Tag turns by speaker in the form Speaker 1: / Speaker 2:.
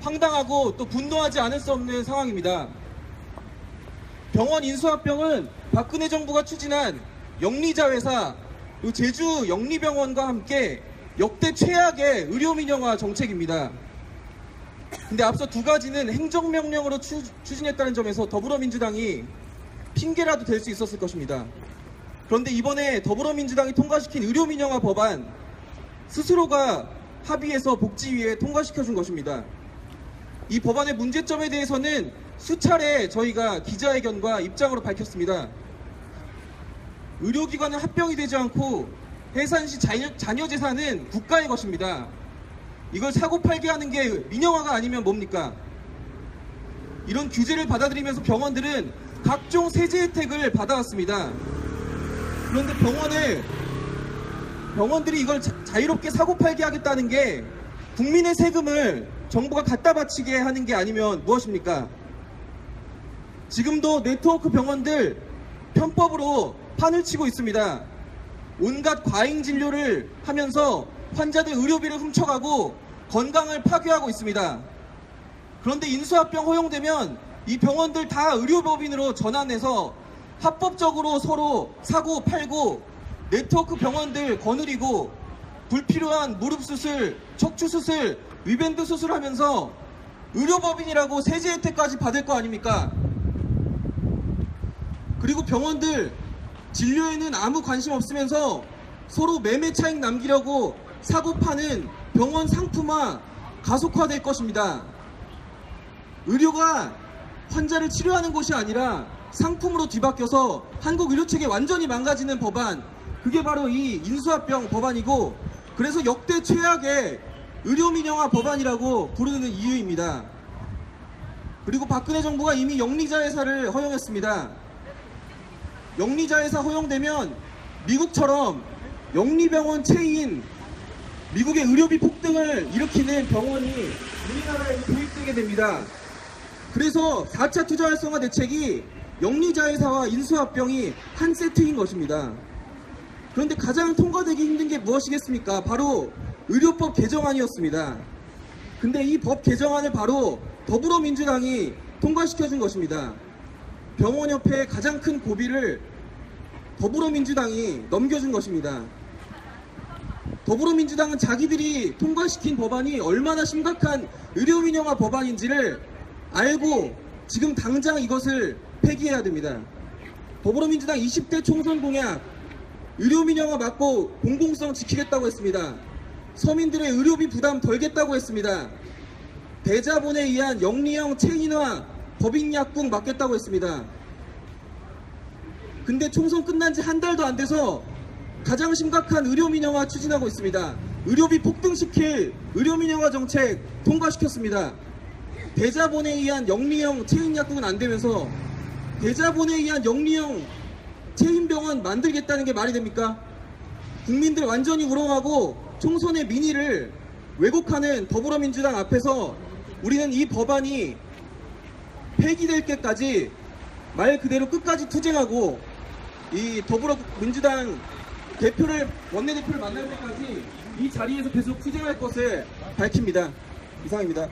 Speaker 1: 황당하고 또 분노하지 않을 수 없는 상황입니다. 병원 인수합병은 박근혜 정부가 추진한 영리자회사 제주 영리병원과 함께 역대 최악의 의료민영화 정책입니다. 근데 앞서 두 가지는 행정명령으로 추진했다는 점에서 더불어민주당이 핑계라도 될 수 있었을 것입니다. 그런데 이번에 더불어민주당이 통과시킨 의료민영화 법안 스스로가 합의해서 복지위에 통과시켜준 것입니다. 이 법안의 문제점에 대해서는 수차례 저희가 기자회견과 입장으로 밝혔습니다. 의료기관은 합병이 되지 않고 해산 시 자녀 재산은 국가의 것입니다. 이걸 사고 팔게 하는 게 민영화가 아니면 뭡니까? 이런 규제를 받아들이면서 병원들은 각종 세제 혜택을 받아왔습니다. 그런데 병원들이 이걸 자유롭게 사고 팔게 하겠다는 게 국민의 세금을 정부가 갖다 바치게 하는 게 아니면 무엇입니까? 지금도 네트워크 병원들 편법으로 판을 치고 있습니다. 온갖 과잉 진료를 하면서 환자들 의료비를 훔쳐가고 건강을 파괴하고 있습니다. 그런데 인수합병 허용되면 이 병원들 다 의료법인으로 전환해서 합법적으로 서로 사고 팔고 네트워크 병원들 거느리고 불필요한 무릎 수술, 척추 수술, 위밴드 수술하면서 의료법인이라고 세제 혜택까지 받을 거 아닙니까? 그리고 병원들 진료에는 아무 관심 없으면서 서로 매매 차익 남기려고 사고 파는 병원 상품화 가속화될 것입니다. 의료가 환자를 치료하는 곳이 아니라 상품으로 뒤바뀌어서 한국 의료체계 완전히 망가지는 법안, 그게 바로 이 인수합병 법안이고, 그래서 역대 최악의 의료민영화 법안이라고 부르는 이유입니다. 그리고 박근혜 정부가 이미 영리자회사를 허용했습니다. 영리자회사 허용되면 미국처럼 영리병원 체인, 미국의 의료비 폭등을 일으키는 병원이 우리나라에 도입되게 됩니다. 그래서 4차 투자 활성화 대책이 영리자회사와 인수합병이 한 세트인 것입니다. 그런데 가장 통과되기 힘든 게 무엇이겠습니까? 바로 의료법 개정안이었습니다. 근데 이 법 개정안을 바로 더불어민주당이 통과시켜준 것입니다. 병원협회의 가장 큰 고비를 더불어민주당이 넘겨준 것입니다. 더불어민주당은 자기들이 통과시킨 법안이 얼마나 심각한 의료민영화 법안인지를 알고 지금 당장 이것을 폐기해야 됩니다. 더불어민주당 20대 총선 공약, 의료민영화 막고 공공성 지키겠다고 했습니다. 서민들의 의료비 부담 덜겠다고 했습니다. 대자본에 의한 영리형 체인화 법인 약국 막겠다고 했습니다. 근데 총선 끝난 지 한 달도 안 돼서 가장 심각한 의료민영화 추진하고 있습니다. 의료비 폭등시킬 의료민영화 정책 통과시켰습니다. 대자본에 의한 영리형 체인 약국은 안 되면서 대자본에 의한 영리형 체인병원 만들겠다는 게 말이 됩니까? 국민들 완전히 우롱하고 총선의 민의를 왜곡하는 더불어민주당 앞에서 우리는 이 법안이 폐기될 때까지 말 그대로 끝까지 투쟁하고 이 더불어민주당 원내대표를 만날 때까지 이 자리에서 계속 투쟁할 것을 밝힙니다. 이상입니다.